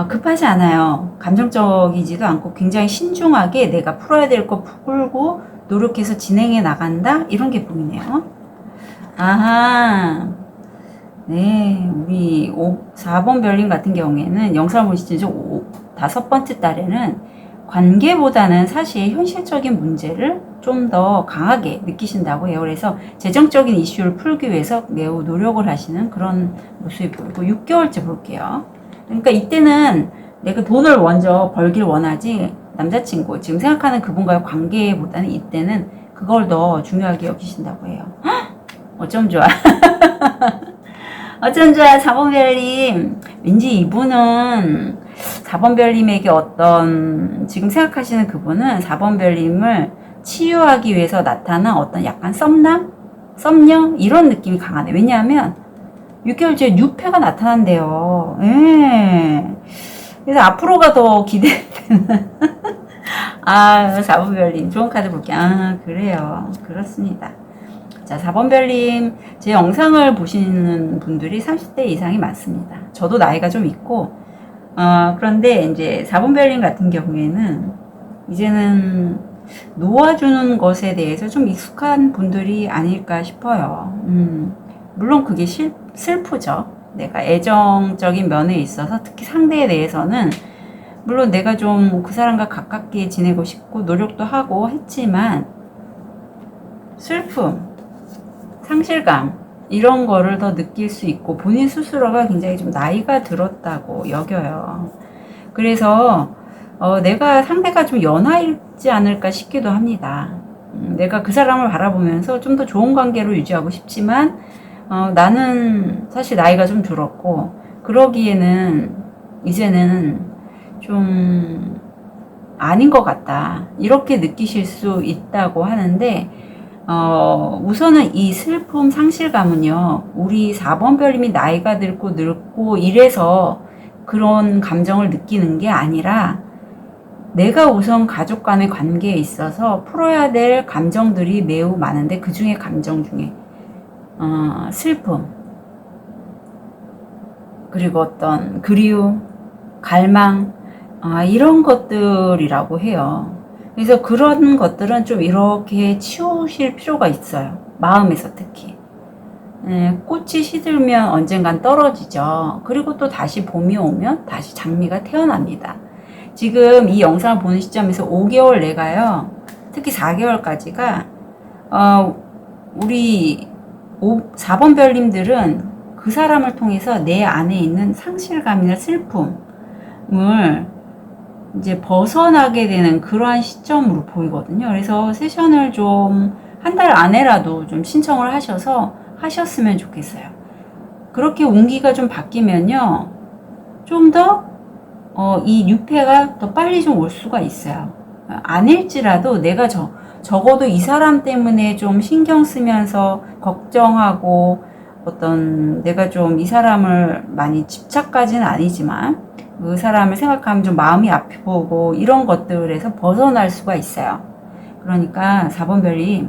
급하지 않아요. 감정적이지도 않고 굉장히 신중하게 내가 풀어야 될 거 풀고 노력해서 진행해 나간다? 이런 게 보이네요. 아하. 네, 우리 4번 별님 같은 경우에는 영상을 보시죠. 5번째 달에는 관계보다는 사실 현실적인 문제를 좀 더 강하게 느끼신다고 해요. 그래서 재정적인 이슈를 풀기 위해서 매우 노력을 하시는 그런 모습이 보이고 6개월째 볼게요. 그러니까 이때는 내가 돈을 먼저 벌길 원하지 남자친구 지금 생각하는 그분과의 관계보다는 이때는 그걸 더 중요하게 여기신다고 해요. 어쩜 좋아. 어쩜 좋아. 4번 별님 왠지 이분은 4번 별님에게 어떤 지금 생각하시는 그분은 4번 별님을 치유하기 위해서 나타난 어떤 약간 썸녀 이런 느낌이 강하네. 왜냐하면 6개월째 뉴페가 나타난대요. 예. 그래서 앞으로가 더 기대되는. 4번 별님. 좋은 카드 볼게요. 그래요. 그렇습니다. 자, 4번 별님. 제 영상을 보시는 분들이 30대 이상이 많습니다. 저도 나이가 좀 있고, 그런데 이제 4번 별님 같은 경우에는 이제는 놓아주는 것에 대해서 좀 익숙한 분들이 아닐까 싶어요. 물론 그게 슬프죠. 내가 애정적인 면에 있어서 특히 상대에 대해서는 물론 내가 좀 그 사람과 가깝게 지내고 싶고 노력도 하고 했지만 슬픔, 상실감 이런 거를 더 느낄 수 있고 본인 스스로가 굉장히 좀 나이가 들었다고 여겨요. 그래서 내가 상대가 좀 연하지 않을까 싶기도 합니다. 내가 그 사람을 바라보면서 좀 더 좋은 관계로 유지하고 싶지만 나는 사실 나이가 좀 들었고 그러기에는 이제는 좀 아닌 것 같다 이렇게 느끼실 수 있다고 하는데 우선은 이 슬픔 상실감은요 우리 4번 별님이 나이가 들고 늙고 이래서 그런 감정을 느끼는 게 아니라 내가 우선 가족 간의 관계에 있어서 풀어야 될 감정들이 매우 많은데 그 중에 감정 중에 슬픔, 그리고 어떤 그리움, 갈망, 이런 것들이라고 해요. 그래서 그런 것들은 좀 이렇게 치우실 필요가 있어요. 마음에서 특히. 꽃이 시들면 언젠간 떨어지죠. 그리고 또 다시 봄이 오면 다시 장미가 태어납니다. 지금 이 영상을 보는 시점에서 5개월 내가요. 특히 4개월까지가 우리 4번 별님들은 그 사람을 통해서 내 안에 있는 상실감이나 슬픔을 이제 벗어나게 되는 그러한 시점으로 보이거든요. 그래서 세션을 좀 한 달 안에라도 좀 신청을 하셔서 하셨으면 좋겠어요. 그렇게 운기가 좀 바뀌면요. 좀 더 이 유폐가 더 빨리 좀 올 수가 있어요. 아닐지라도 내가 적어도 이 사람 때문에 좀 신경 쓰면서 걱정하고 어떤 내가 좀 이 사람을 많이 집착까지는 아니지만 그 사람을 생각하면 좀 마음이 아프고 이런 것들에서 벗어날 수가 있어요. 그러니까 4번 별이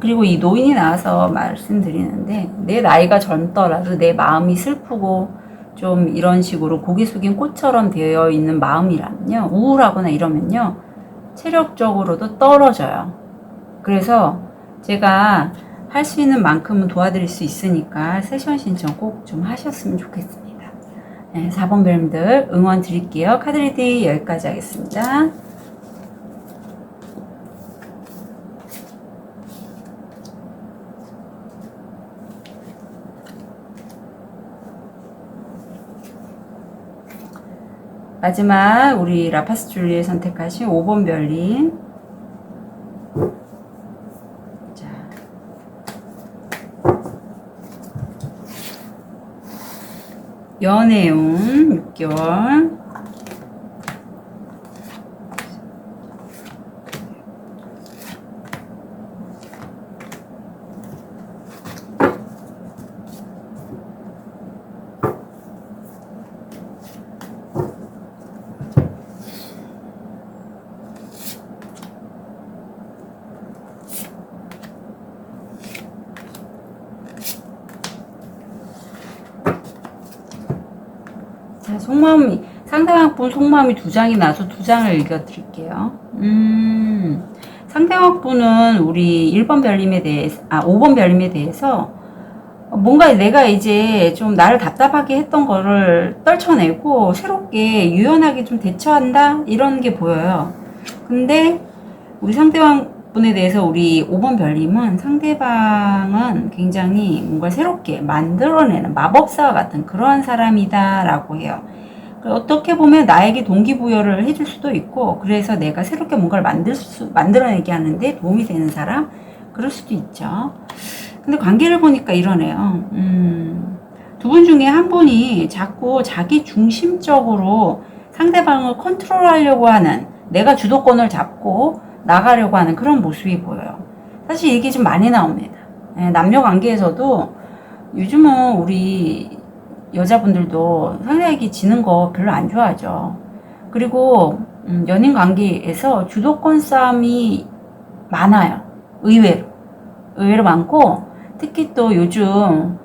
그리고 이 노인이 나와서 말씀드리는데 내 나이가 젊더라도 내 마음이 슬프고 좀 이런 식으로 고개 숙인 꽃처럼 되어 있는 마음이라면요. 우울하거나 이러면요. 체력적으로도 떨어져요. 그래서 제가 할 수 있는 만큼은 도와드릴 수 있으니까 세션 신청 꼭 좀 하셨으면 좋겠습니다. 네, 4번 별님들 응원 드릴게요. 카드 리딩 여기까지 하겠습니다. 마지막 우리 라파스 줄리에 선택하신 5번 별님. 자, 연애운 6개월. 자, 상대방 속마음이 2장이 나서 2장을 읽어드릴게요. 상대방 분은 우리 1번 별님에 대해서, 5번 별님에 대해서 뭔가 내가 이제 좀 나를 답답하게 했던 거를 떨쳐내고 새롭게 유연하게 좀 대처한다? 이런 게 보여요. 근데 우리 상대방 분에 대해서 우리 5번 별님은 상대방은 굉장히 뭔가 새롭게 만들어내는 마법사와 같은 그러한 사람이다 라고 해요. 어떻게 보면 나에게 동기부여를 해줄 수도 있고 그래서 내가 새롭게 뭔가를 만들어내게 하는데 도움이 되는 사람? 그럴 수도 있죠. 근데 관계를 보니까 이러네요. 두 분 중에 한 분이 자꾸 자기 중심적으로 상대방을 컨트롤하려고 하는 내가 주도권을 잡고 나가려고 하는 그런 모습이 보여요. 사실 이게 좀 많이 나옵니다. 남녀 관계에서도 요즘은 우리 여자분들도 상대에게 지는 거 별로 안 좋아하죠. 그리고 연인 관계에서 주도권 싸움이 많아요. 의외로 많고 특히 또 요즘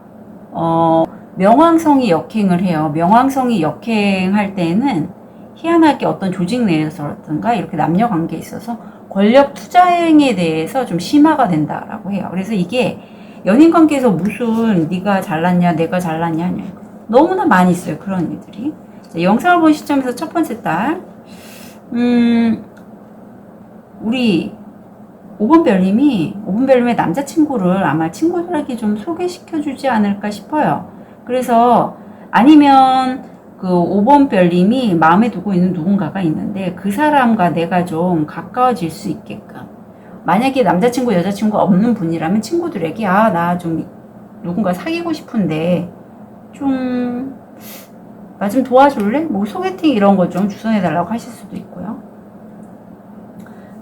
명왕성이 역행을 해요. 명왕성이 역행할 때는 희한하게 어떤 조직 내에서라든가 이렇게 남녀 관계에 있어서 권력 투자행에 대해서 좀 심화가 된다라고 해요. 그래서 이게 연인 관계에서 무슨 네가 잘났냐 내가 잘났냐 하냐 너무나 많이 있어요. 그런 일들이. 자, 영상을 본 시점에서 첫 번째 딸 우리 5번 별님의 남자친구를 아마 친구들에게 좀 소개시켜주지 않을까 싶어요. 그래서 아니면 그 5번 별님이 마음에 두고 있는 누군가가 있는데 그 사람과 내가 좀 가까워질 수 있게끔 만약에 남자친구 여자친구가 없는 분이라면 친구들에게 나 좀 누군가 사귀고 싶은데 나 좀 도와줄래? 뭐 소개팅 이런 거 좀 주선해달라고 하실 수도 있고요.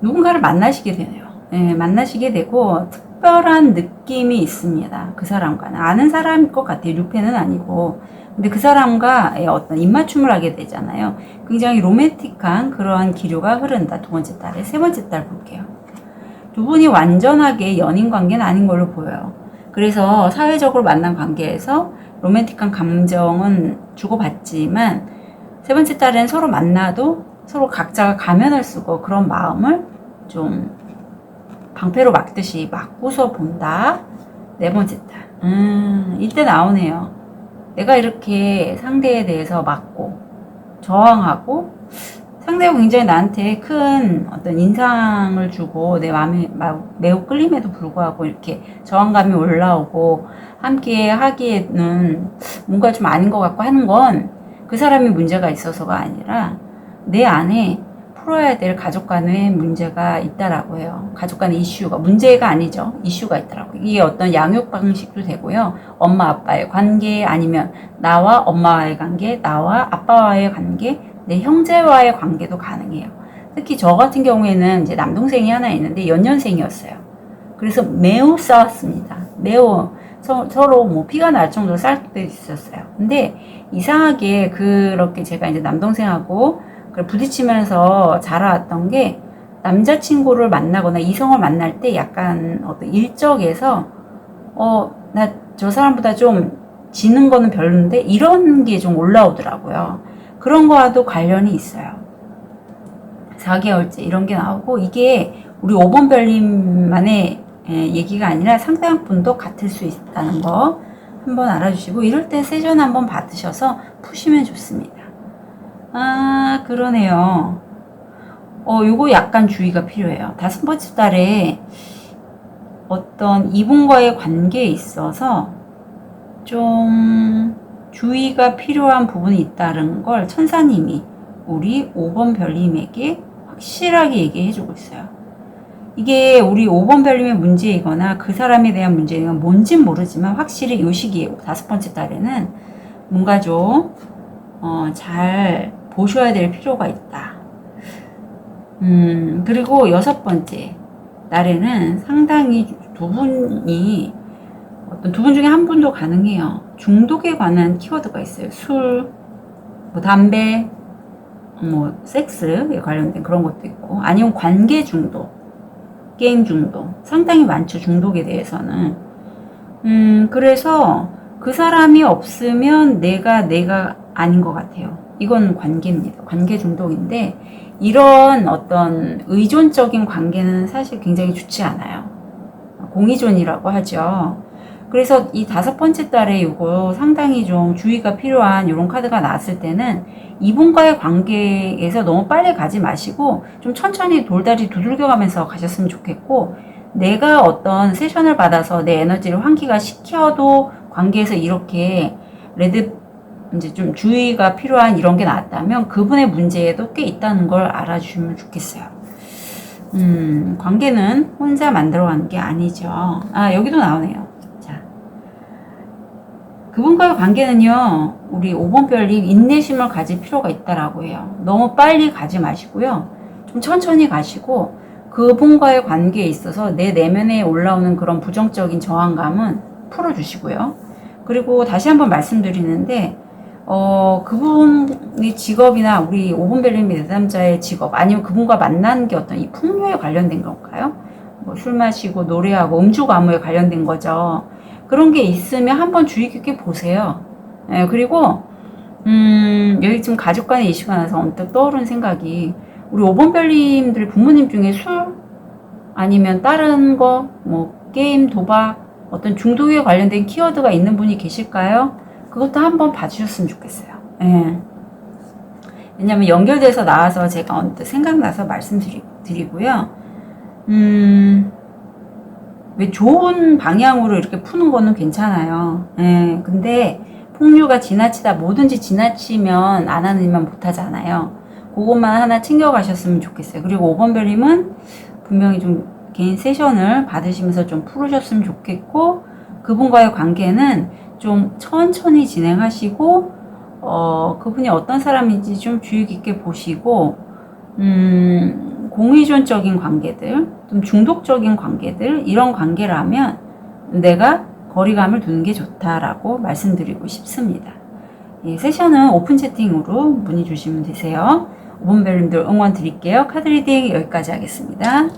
누군가를 만나시게 되네요. 네, 만나시게 되고 특별한 느낌이 있습니다. 그 사람과는. 아는 사람일 것 같아요. 류페는 아니고. 근데 그 사람과의 어떤 입맞춤을 하게 되잖아요. 굉장히 로맨틱한 그러한 기류가 흐른다. 두 번째 달에. 세 번째 달 볼게요. 두 분이 완전하게 연인 관계는 아닌 걸로 보여요. 그래서 사회적으로 만난 관계에서 로맨틱한 감정은 주고받지만 세 번째 달에는 서로 만나도 서로 각자가 가면을 쓰고 그런 마음을 좀 방패로 막듯이 막고서 본다. 네 번째 달. 이때 나오네요. 내가 이렇게 상대에 대해서 막고 저항하고 상대가 굉장히 나한테 큰 어떤 인상을 주고 내 마음이 매우 끌림에도 불구하고 이렇게 저항감이 올라오고 함께 하기에는 뭔가 좀 아닌 것 같고 하는 건 그 사람이 문제가 있어서가 아니라 내 안에 풀어야 될 가족 간의 문제가 있다라고 해요. 가족 간의 이슈가, 문제가 아니죠. 이슈가 있더라고요. 이게 어떤 양육 방식도 되고요. 엄마 아빠의 관계 아니면 나와 엄마와의 관계, 나와 아빠와의 관계, 내 형제와의 관계도 가능해요. 특히 저 같은 경우에는 이제 남동생이 하나 있는데 연년생이었어요. 그래서 매우 싸웠습니다. 매우 서로 뭐 피가 날 정도로 싸울 때도 있었어요. 근데 이상하게 그렇게 제가 이제 남동생하고 부딪히면서 자라왔던 게 남자친구를 만나거나 이성을 만날 때 약간 어떤 일적에서 나 저 사람보다 좀 지는 거는 별론데 이런 게 좀 올라오더라고요. 그런 거와도 관련이 있어요. 4개월째 이런 게 나오고 이게 우리 5번 별님만의 얘기가 아니라 상대방 분도 같을 수 있다는 거 한번 알아주시고 이럴 때 세션 한번 받으셔서 푸시면 좋습니다. 아, 그러네요. 요거 약간 주의가 필요해요. 5번째 달에 어떤 이분과의 관계에 있어서 좀 주의가 필요한 부분이 있다는 걸 천사님이 우리 5번 별님에게 확실하게 얘기해주고 있어요. 이게 우리 5번 별님의 문제이거나 그 사람에 대한 문제가 뭔진 모르지만 확실히 이 시기에 5번째 달에는 뭔가 좀 잘 보셔야 될 필요가 있다. 그리고 6번째 날에는 상당히 두 분이 어떤 두 분 중에 한 분도 가능해요. 중독에 관한 키워드가 있어요. 술, 뭐 담배, 뭐 섹스에 관련된 그런 것도 있고 아니면 관계 중독, 게임 중독 상당히 많죠. 중독에 대해서는. 그래서 그 사람이 없으면 내가 아닌 것 같아요. 이건 관계입니다. 관계 중독인데 이런 어떤 의존적인 관계는 사실 굉장히 좋지 않아요. 공의존이라고 하죠. 그래서 이 5번째 달에 이거 상당히 좀 주의가 필요한 이런 카드가 나왔을 때는 이분과의 관계에서 너무 빨리 가지 마시고 좀 천천히 돌다리 두들겨가면서 가셨으면 좋겠고 내가 어떤 세션을 받아서 내 에너지를 환기가 시켜도 관계에서 이렇게 이제 좀 주의가 필요한 이런 게 나왔다면 그분의 문제에도 꽤 있다는 걸 알아주시면 좋겠어요. 관계는 혼자 만들어가는 게 아니죠. 아, 여기도 나오네요. 자, 그분과의 관계는요, 우리 5번 별님 인내심을 가질 필요가 있다라고 해요. 너무 빨리 가지 마시고요. 좀 천천히 가시고, 그분과의 관계에 있어서 내 내면에 올라오는 그런 부정적인 저항감은 풀어주시고요. 그리고 다시 한번 말씀드리는데, 그분의 직업이나 우리 5번 별님의 내담자의 직업, 아니면 그분과 만나는 게 어떤 이 풍요에 관련된 건가요? 뭐 술 마시고 노래하고 음주 가무에 관련된 거죠. 그런 게 있으면 한번 주의 깊게 보세요. 예, 그리고, 여기 지금 가족 간의 이슈가 나서 언뜻 떠오른 생각이, 우리 5번 별님들 부모님 중에 술, 아니면 다른 거, 뭐, 게임, 도박, 어떤 중독에 관련된 키워드가 있는 분이 계실까요? 그것도 한번 봐주셨으면 좋겠어요. 예. 왜냐면 연결돼서 나와서 제가 언뜻 생각나서 말씀드리고요. 왜 좋은 방향으로 이렇게 푸는 거는 괜찮아요. 예. 근데 폭류가 지나치다 뭐든지 지나치면 안 하는 일만 못 하잖아요. 그것만 하나 챙겨가셨으면 좋겠어요. 그리고 5번 별님은 분명히 좀 개인 세션을 받으시면서 좀 풀으셨으면 좋겠고 그분과의 관계는 좀 천천히 진행하시고 그분이 어떤 사람인지 좀 주의 깊게 보시고 공의존적인 관계들 좀 중독적인 관계들, 이런 관계라면 내가 거리감을 두는 게 좋다라고 말씀드리고 싶습니다. 예, 세션은 오픈 채팅으로 문의 주시면 되세요. 5번 벨님들 응원 드릴게요. 카드 리딩 여기까지 하겠습니다.